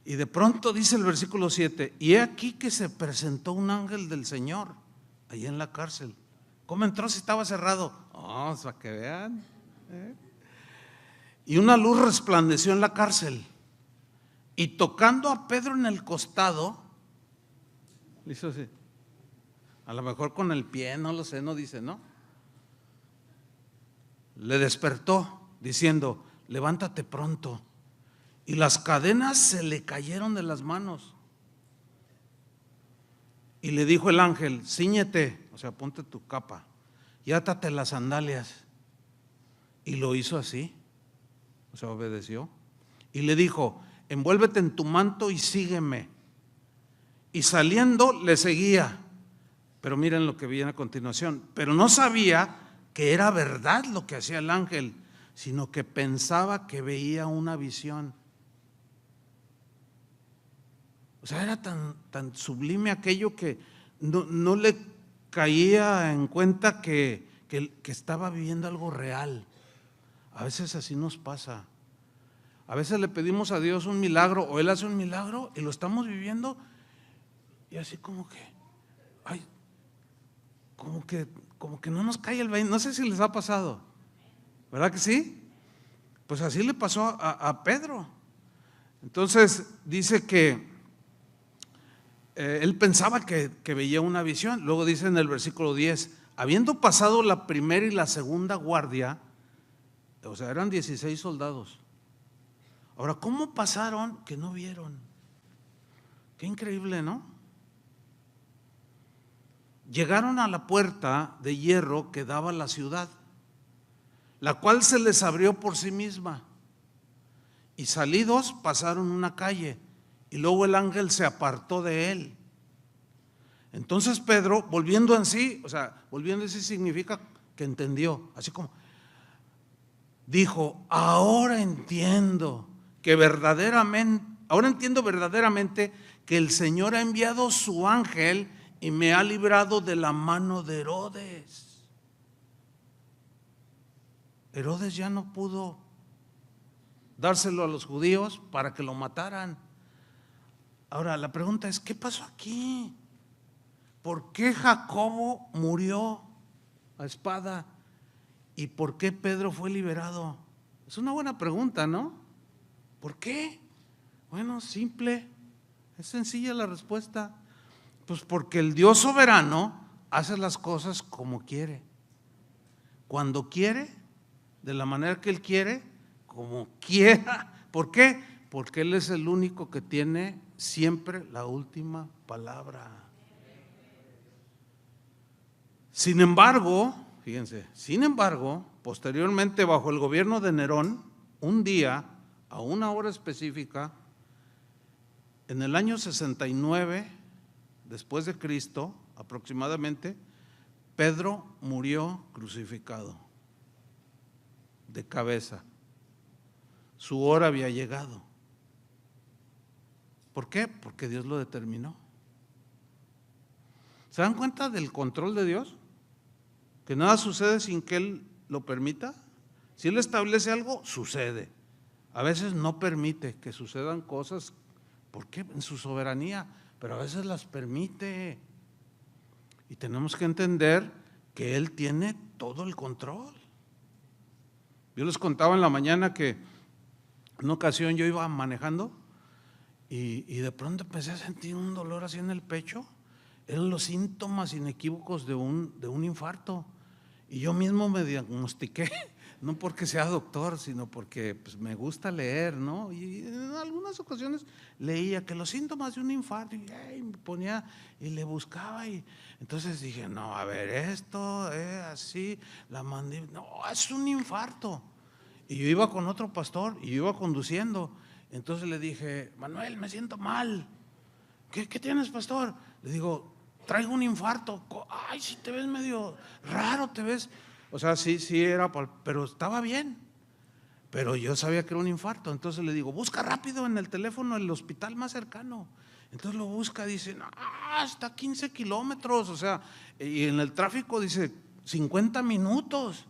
Y de pronto dice el versículo 7, y he aquí que se presentó un ángel del Señor allí en la cárcel. ¿Cómo entró si estaba cerrado? Para que vean. Y una luz resplandeció en la cárcel. Y tocando a Pedro en el costado, le hizo así. A lo mejor con el pie, no lo sé, no dice, ¿no? Le despertó diciendo, levántate pronto. Y las cadenas se le cayeron de las manos. Y le dijo el ángel, cíñete, o sea, ponte tu capa y átate las sandalias. Y lo hizo así, o sea, obedeció. Y le dijo, envuélvete en tu manto y sígueme. Y saliendo le seguía. Pero miren lo que viene a continuación. Pero no sabía que era verdad lo que hacía el ángel, sino que pensaba que veía una visión. O sea, era tan sublime aquello que no le caía en cuenta que estaba viviendo algo real. A veces así nos pasa. A veces le pedimos a Dios un milagro o Él hace un milagro y lo estamos viviendo y así como que, ay, como que no nos cae el 20. No sé si les ha pasado, ¿verdad que sí? Pues así le pasó a Pedro. Entonces dice que él pensaba que veía una visión. Luego dice en el versículo 10, habiendo pasado la primera y la segunda guardia, o sea, eran 16 soldados. Ahora, ¿cómo pasaron que no vieron? Qué increíble, ¿no? Llegaron a la puerta de hierro que daba a la ciudad, la cual se les abrió por sí misma. Y salidos pasaron una calle y luego el ángel se apartó de él. Entonces Pedro, volviendo en sí, o sea, volviendo en sí significa que entendió, así como dijo, ahora entiendo verdaderamente que el Señor ha enviado su ángel y me ha librado de la mano de Herodes. Herodes ya no pudo dárselo a los judíos para que lo mataran. Ahora la pregunta es, ¿qué pasó aquí? ¿Por qué Jacobo murió a espada? ¿Y por qué Pedro fue liberado? Es una buena pregunta, ¿no? ¿Por qué? Bueno, simple, es sencilla la respuesta. Pues porque el Dios soberano hace las cosas como quiere, cuando quiere, de la manera que Él quiere, como quiera. ¿Por qué? Porque Él es el único que tiene siempre la última palabra. Sin embargo, fíjense, posteriormente bajo el gobierno de Nerón, un día, a una hora específica, en el año 69 después de Cristo, aproximadamente, Pedro murió crucificado, de cabeza. Su hora había llegado. ¿Por qué? Porque Dios lo determinó. ¿Se dan cuenta del control de Dios? Que nada sucede sin que Él lo permita. Si Él establece algo, sucede. A veces no permite que sucedan cosas, ¿por qué? En su soberanía, pero a veces las permite. Y tenemos que entender que Él tiene todo el control. Yo les contaba en la mañana que en una ocasión yo iba manejando y de pronto empecé a sentir un dolor así en el pecho. Eran los síntomas inequívocos de un infarto. Y yo mismo me diagnostiqué, no porque sea doctor, sino porque pues, me gusta leer, ¿no? Y en algunas ocasiones leía que los síntomas de un infarto, y me ponía y le buscaba. Y entonces dije, no, a ver, esto es así, la mandíbula, no, es un infarto. Y yo iba con otro pastor y yo iba conduciendo. Entonces le dije, Manuel, me siento mal. ¿Qué tienes, pastor? Le digo, traigo un infarto. Ay, si te ves medio raro, te ves. O sea, sí era, pero estaba bien. Pero yo sabía que era un infarto. Entonces le digo, busca rápido en el teléfono el hospital más cercano. Entonces lo busca, dice, no, está a 15 kilómetros. O sea, y en el tráfico dice 50 minutos.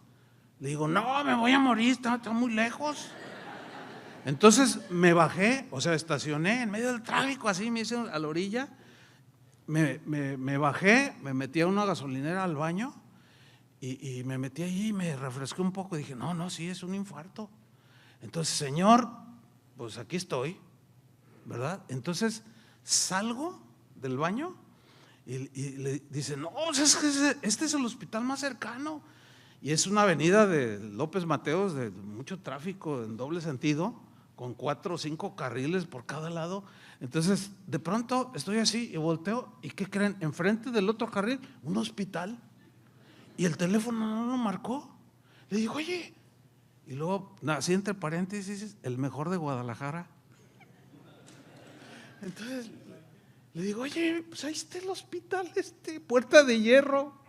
Le digo, no, me voy a morir, está muy lejos. Entonces me bajé, o sea, estacioné en medio del tráfico, así me hice a la orilla, me bajé, me metí a una gasolinera al baño y me metí allí y me refresqué un poco. Dije, no, sí, es un infarto. Entonces, Señor, pues aquí estoy, ¿verdad? Entonces salgo del baño y le dice, no, es que este es el hospital más cercano. Y es una avenida de López Mateos de mucho tráfico en doble sentido, con 4 o 5 carriles por cada lado. Entonces, de pronto estoy así y volteo, ¿y qué creen? Enfrente del otro carril, un hospital, y el teléfono no lo marcó. Le digo, oye, y luego, así entre paréntesis, el mejor de Guadalajara. Entonces, le digo, oye, pues ahí está el hospital, Puerta de Hierro.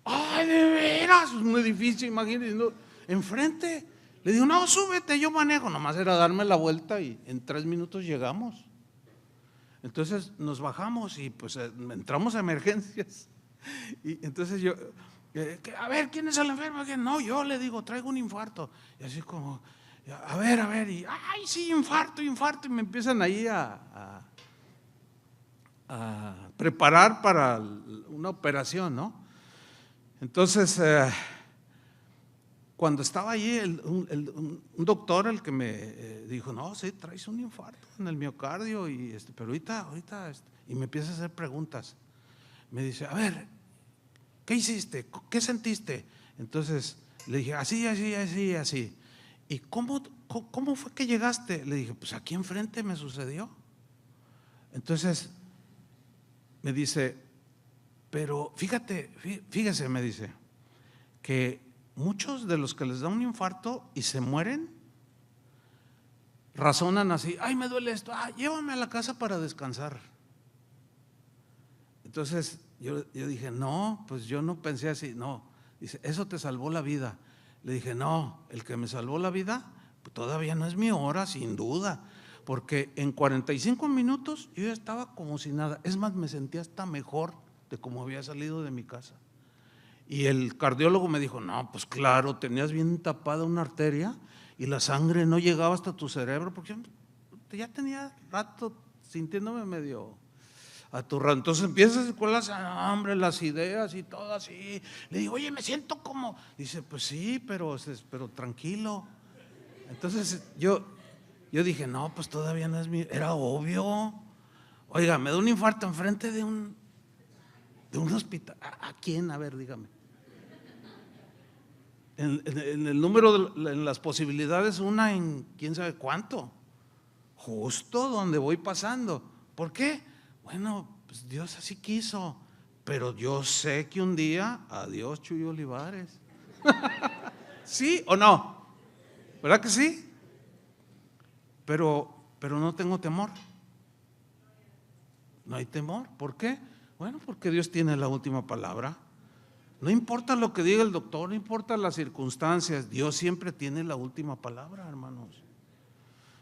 ¡Ay, de veras! Un edificio, imagínense, ¿no? enfrente. Le digo, no, súbete, yo manejo. Nomás era darme la vuelta y en 3 minutos llegamos. Entonces nos bajamos y pues entramos a emergencias. Y entonces yo, a ver, ¿quién es el enfermo? No, yo le digo, traigo un infarto. Y así como, a ver, y ay, sí, infarto. Y me empiezan ahí a preparar para una operación, ¿no? Entonces, cuando estaba allí, un doctor, el que me dijo, no, sí, traes un infarto en el miocardio, pero ahorita, y me empieza a hacer preguntas. Me dice, a ver, ¿qué hiciste? ¿Qué sentiste? Entonces le dije, así. ¿Y cómo fue que llegaste? Le dije, pues aquí enfrente me sucedió. Entonces me dice, pero fíjese, me dice, que muchos de los que les da un infarto y se mueren, razonan así, ay, me duele esto, llévame a la casa para descansar. Entonces yo dije, no, pues yo no pensé así, no. Dice, eso te salvó la vida. Le dije, no, el que me salvó la vida, pues todavía no es mi hora, sin duda, porque en 45 minutos yo ya estaba como si nada. Es más, me sentía hasta mejor de cómo había salido de mi casa. Y el cardiólogo me dijo, no, pues claro, tenías bien tapada una arteria y la sangre no llegaba hasta tu cerebro, porque ya tenía rato sintiéndome medio aturrado. Entonces empiezas con las ideas y todo así. Le digo, oye, me siento como, dice, pues sí, pero tranquilo. Entonces yo dije, no, pues todavía no es era obvio. Oiga, me da un infarto enfrente de un hospital. ¿A quién? A ver, dígame. En el número, en las posibilidades, una en quién sabe cuánto. Justo donde voy pasando. ¿Por qué? Bueno, pues Dios así quiso. Pero yo sé que un día, adiós Chuy Olivares. ¿Sí o no? ¿Verdad que sí? Pero no tengo temor. No hay temor. ¿Por qué? Bueno, porque Dios tiene la última palabra. No importa lo que diga el doctor, no importa las circunstancias, Dios siempre tiene la última palabra, hermanos.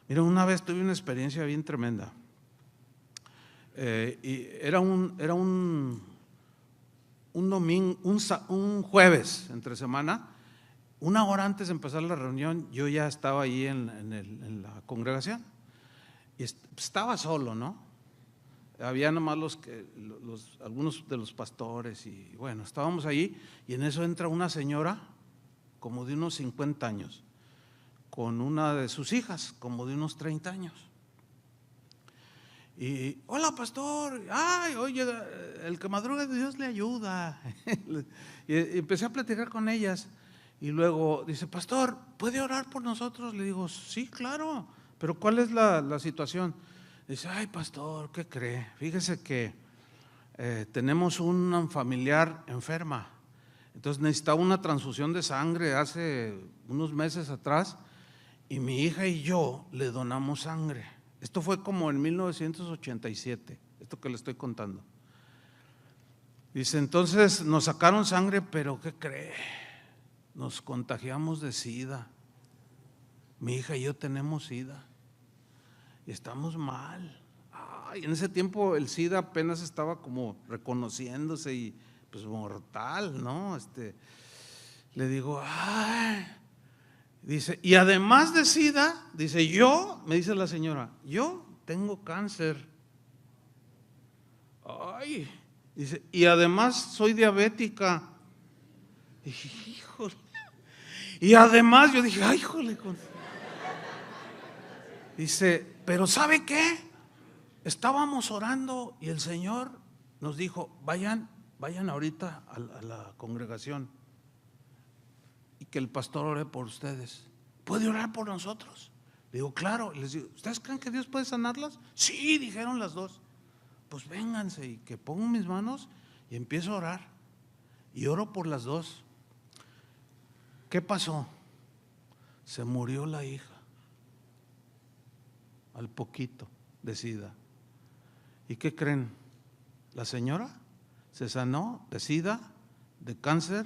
Mira, una vez tuve una experiencia bien tremenda. Y era un domingo, un jueves entre semana, 1 hora antes de empezar la reunión, yo ya estaba ahí en la congregación y estaba solo, ¿no? Había nomás algunos de los pastores y bueno, estábamos ahí y en eso entra una señora como de unos 50 años con una de sus hijas como de unos 30 años. Y hola pastor, ay, oye, el que madruga Dios le ayuda. Y empecé a platicar con ellas y luego dice, pastor, ¿puede orar por nosotros? Le digo, sí, claro, pero ¿cuál es la situación? Dice, ay pastor, ¿qué cree? Fíjese que tenemos una familiar enferma, entonces necesitaba una transfusión de sangre hace unos meses atrás y mi hija y yo le donamos sangre. Esto fue como en 1987, esto que le estoy contando. Dice, entonces nos sacaron sangre, pero ¿qué cree? Nos contagiamos de SIDA. Mi hija y yo tenemos SIDA y estamos mal. Ay, en ese tiempo el SIDA apenas estaba como reconociéndose y pues mortal, ¿no? Le digo, ay. Dice, y además de SIDA, dice, me dice la señora, yo tengo cáncer. Ay, dice, y además soy diabética. Dije, híjole. Y además yo dije, ay, híjole. Dice, pero ¿sabe qué? Estábamos orando y el Señor nos dijo, vayan ahorita a la congregación y que el pastor ore por ustedes. ¿Puede orar por nosotros? Le digo, claro. Les digo, ¿ustedes creen que Dios puede sanarlas? Sí, dijeron las dos. Pues vénganse y que pongo mis manos y empiezo a orar. Y oro por las dos. ¿Qué pasó? Se murió la hija. Al poquito de SIDA. ¿Y qué creen? La señora se sanó de SIDA, de cáncer,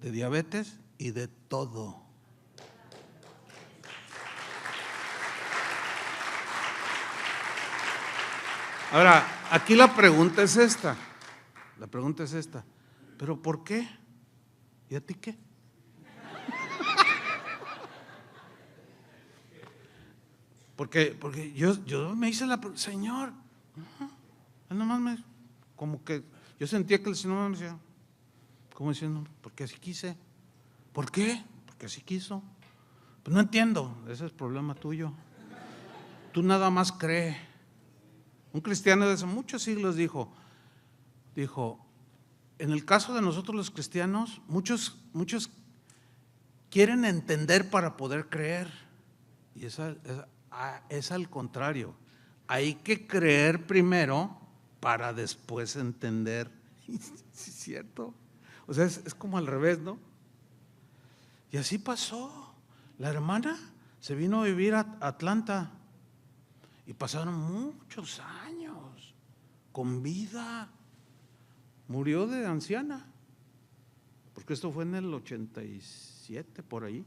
de diabetes y de todo. Ahora, aquí la pregunta es esta. La pregunta es esta. ¿Pero por qué? ¿Y a ti qué? Porque yo me hice la pregunta, Señor, él nomás como que yo sentía que el Señor me decía, como diciendo, porque así quise. ¿Por qué? Porque así quiso. Pues no entiendo, ese es el problema tuyo. Tú nada más cree. Un cristiano de hace muchos siglos dijo, en el caso de nosotros los cristianos, muchos quieren entender para poder creer. Y es al contrario. Hay que creer primero para después entender. ¿Sí es cierto? O sea, es como al revés, ¿no? Y así pasó. La hermana se vino a vivir a Atlanta y pasaron muchos años con vida. Murió de anciana, porque esto fue en el 87, por ahí.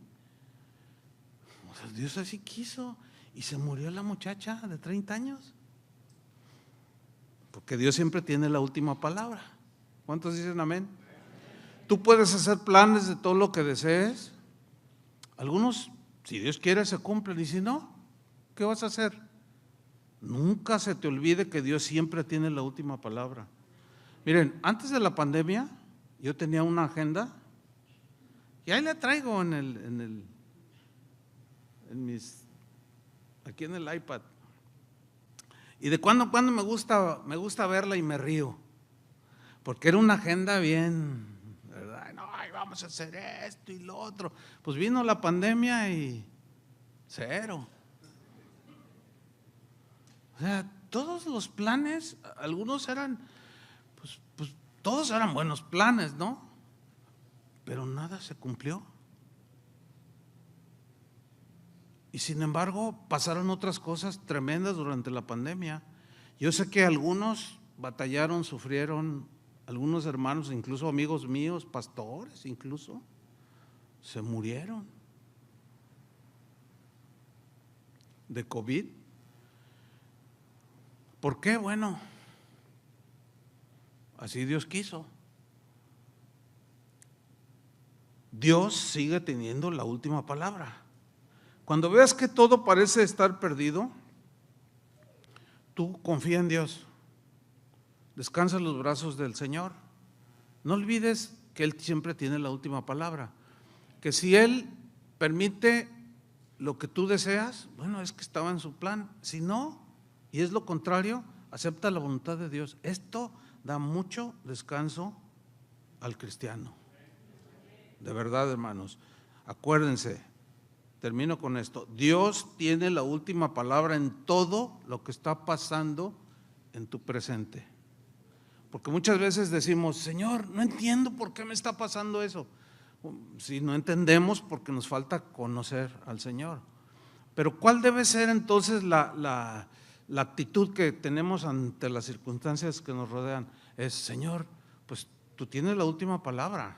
O sea, Dios así quiso. Y se murió la muchacha de 30 años. Porque Dios siempre tiene la última palabra. ¿Cuántos dicen amén? Tú puedes hacer planes de todo lo que desees. Algunos, si Dios quiere, se cumplen. Y si no, ¿qué vas a hacer? Nunca se te olvide que Dios siempre tiene la última palabra. Miren, antes de la pandemia, yo tenía una agenda. Y ahí la traigo aquí en el iPad. Y de cuando en cuando me gusta verla y me río. Porque era una agenda bien, ¿verdad? No, vamos a hacer esto y lo otro. Pues vino la pandemia y cero. O sea, todos los planes, algunos eran, pues todos eran buenos planes, ¿no? Pero nada se cumplió. Y sin embargo, pasaron otras cosas tremendas durante la pandemia. Yo sé que algunos batallaron, sufrieron, algunos hermanos, incluso amigos míos, pastores incluso, se murieron de COVID. ¿Por qué? Bueno, así Dios quiso. Dios sigue teniendo la última palabra. Cuando veas que todo parece estar perdido, tú confía en Dios. Descansa en los brazos del Señor. No olvides que Él siempre tiene la última palabra. Que si Él permite lo que tú deseas, bueno, es que estaba en su plan. Si no, y es lo contrario, acepta la voluntad de Dios. Esto da mucho descanso al cristiano. De verdad, hermanos. Acuérdense, termino con esto. Dios tiene la última palabra en todo lo que está pasando en tu presente. Porque muchas veces decimos, Señor, no entiendo por qué me está pasando eso. Si no entendemos, porque nos falta conocer al Señor. Pero ¿cuál debe ser entonces la actitud que tenemos ante las circunstancias que nos rodean? Es, Señor, pues tú tienes la última palabra.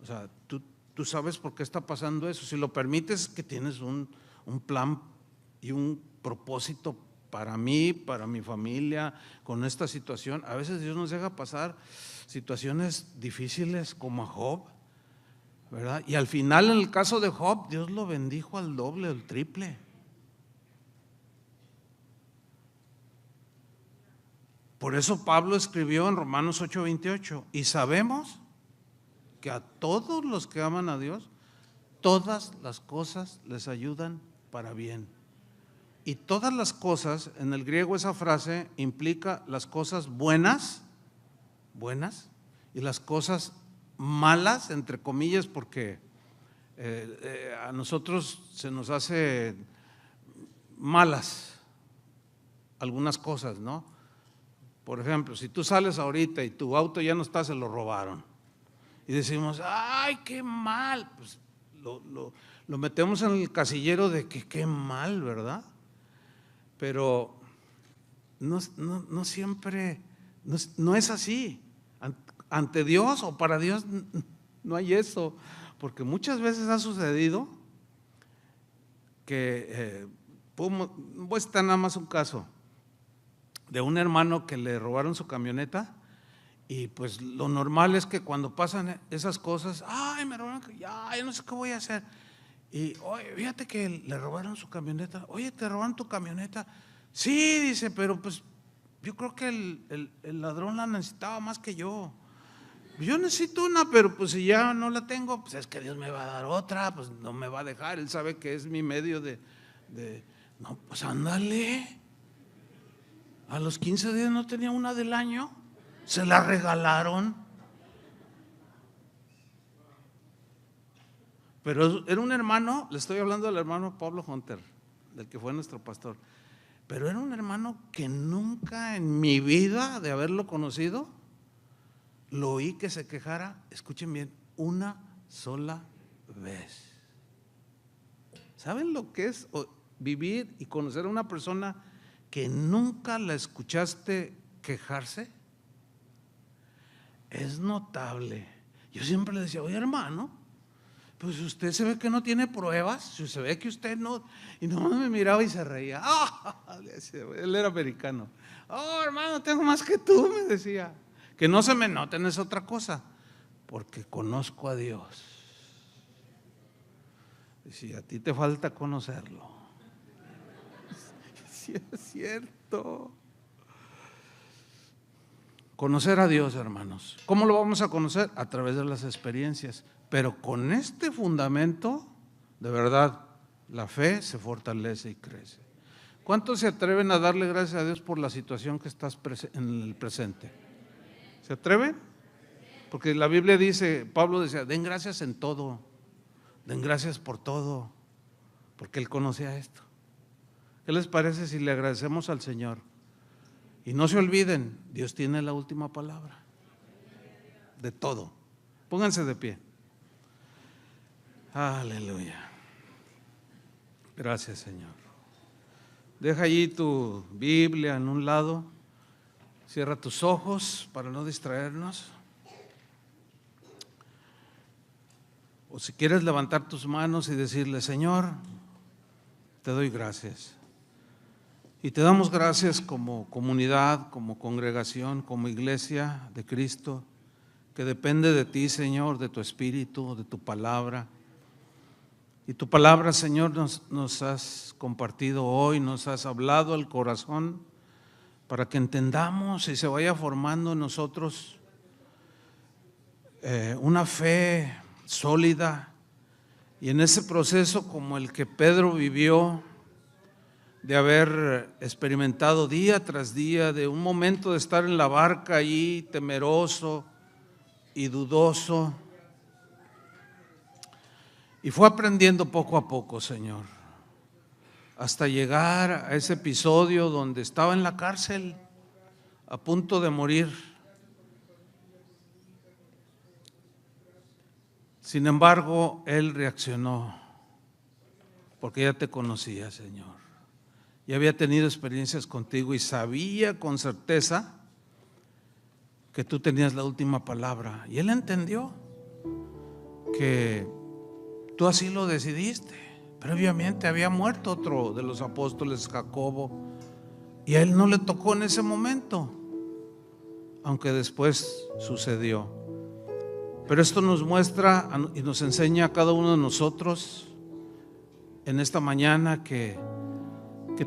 O sea, tú sabes por qué está pasando eso. Si lo permites, que tienes un plan y un propósito para mí, para mi familia, con esta situación. A veces Dios nos deja pasar situaciones difíciles como a Job, ¿verdad? Y al final, en el caso de Job, Dios lo bendijo al doble, al triple. Por eso Pablo escribió en Romanos 8:28, y sabemos que a todos los que aman a Dios, todas las cosas les ayudan para bien. Y todas las cosas, en el griego esa frase implica las cosas buenas, y las cosas malas, entre comillas, porque a nosotros se nos hace malas algunas cosas, ¿no? Por ejemplo, si tú sales ahorita y tu auto ya no está, se lo robaron. Y decimos, ¡ay, qué mal! Pues lo metemos en el casillero de que qué mal, ¿verdad? Pero no siempre, no es así. Ante Dios o para Dios no hay eso, porque muchas veces ha sucedido que, voy a citar nada más un caso. de un hermano que le robaron su camioneta. Y pues lo normal es que cuando pasan esas cosas, ay, me robaron, ya no sé qué voy a hacer. Y oye, fíjate que le robaron su camioneta. Oye, ¿te robaron tu camioneta? Sí, dice, pero pues yo creo que el ladrón la necesitaba más que yo. Yo necesito una, pero pues si ya no la tengo, pues es que Dios me va a dar otra, pues no me va a dejar. Él sabe que es mi medio de no, pues ándale. A los 15 días no tenía una del año, se la regalaron. Pero era un hermano, le estoy hablando del hermano Pablo Hunter, del que fue nuestro pastor. Pero era un hermano que nunca en mi vida de haberlo conocido lo oí que se quejara, escuchen bien, una sola vez. ¿Saben lo que es vivir y conocer a una persona que nunca la escuchaste quejarse? Es notable. Yo siempre le decía, oye hermano, pues usted se ve que no tiene pruebas, se ve que usted no, y no me miraba y se reía. Él era americano. Oh hermano, tengo más que tú, me decía. Que no se me noten es otra cosa, porque conozco a Dios. Y si a ti te falta conocerlo. Sí, es cierto. Conocer a Dios, hermanos. ¿Cómo lo vamos a conocer? A través de las experiencias. Pero con este fundamento, de verdad, la fe se fortalece y crece. ¿Cuántos se atreven a darle gracias a Dios por la situación que estás en el presente? ¿Se atreven? Porque la Biblia dice, Pablo decía, den gracias en todo, den gracias por todo, porque Él conocía esto. ¿Qué les parece si le agradecemos al Señor? Y no se olviden, Dios tiene la última palabra de todo. Pónganse de pie. Aleluya. Gracias, Señor. Deja allí tu Biblia en un lado. Cierra tus ojos para no distraernos. O si quieres levantar tus manos y decirle, Señor, te doy gracias. Y te damos gracias como comunidad, como congregación, como iglesia de Cristo, que depende de ti, Señor, de tu Espíritu, de tu palabra. Y tu palabra, Señor, nos has compartido hoy, nos has hablado al corazón para que entendamos y se vaya formando en nosotros una fe sólida. Y en ese proceso como el que Pedro vivió, de haber experimentado día tras día, de un momento de estar en la barca ahí temeroso y dudoso, y fue aprendiendo poco a poco, Señor, hasta llegar a ese episodio donde estaba en la cárcel a punto de morir. Sin embargo, él reaccionó porque ya te conocía, Señor. Ya había tenido experiencias contigo y sabía con certeza que tú tenías la última palabra. Y él entendió que tú así lo decidiste. Previamente había muerto otro de los apóstoles, Jacobo, y a él no le tocó en ese momento, aunque después sucedió. Pero esto nos muestra y nos enseña a cada uno de nosotros en esta mañana que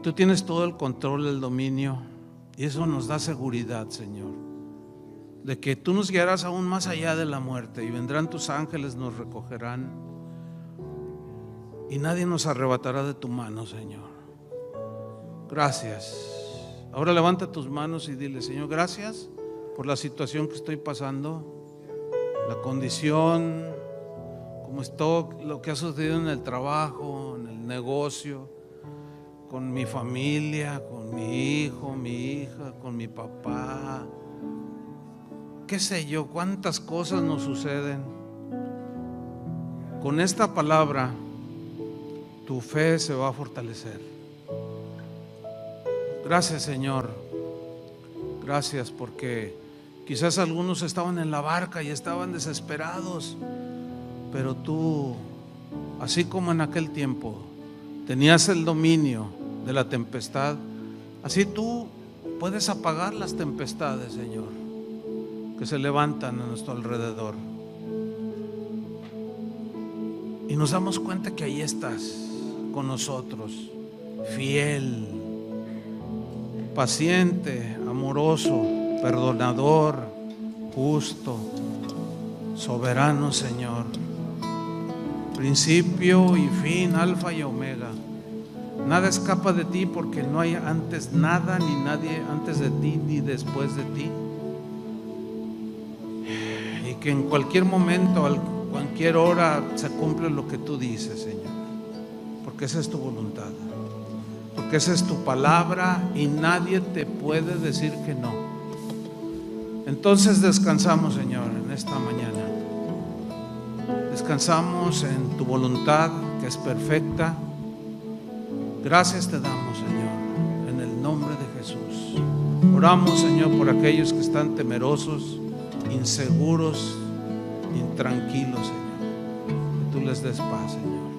tú tienes todo el control, el dominio, y eso nos da seguridad, Señor, de que tú nos guiarás aún más allá de la muerte y vendrán tus ángeles, nos recogerán y nadie nos arrebatará de tu mano, Señor. Gracias. Ahora levanta tus manos y dile, Señor, gracias por la situación que estoy pasando, la condición, como esto, lo que ha sucedido en el trabajo, en el negocio, con mi familia, con mi hijo, mi hija, con mi papá, qué sé yo, cuántas cosas nos suceden. Con esta palabra tu fe se va a fortalecer. Gracias, Señor. Gracias porque quizás algunos estaban en la barca y estaban desesperados, pero tú, así como en aquel tiempo tenías el dominio de la tempestad, así tú puedes apagar las tempestades, Señor, que se levantan a nuestro alrededor. Y nos damos cuenta que ahí estás con nosotros, fiel, paciente, amoroso, perdonador, justo, soberano, Señor, principio y fin, alfa y omega. Nada escapa de ti, porque no hay antes nada ni nadie antes de ti ni después de ti. Y que en cualquier momento, a cualquier hora, se cumple lo que tú dices, Señor, porque esa es tu voluntad, porque esa es tu palabra y nadie te puede decir que no. Entonces descansamos, Señor, en esta mañana. Descansamos en tu voluntad, que es perfecta. Gracias te damos, Señor, en el nombre de Jesús. Oramos, Señor, por aquellos que están temerosos, inseguros, intranquilos, Señor. Que tú les des paz, Señor.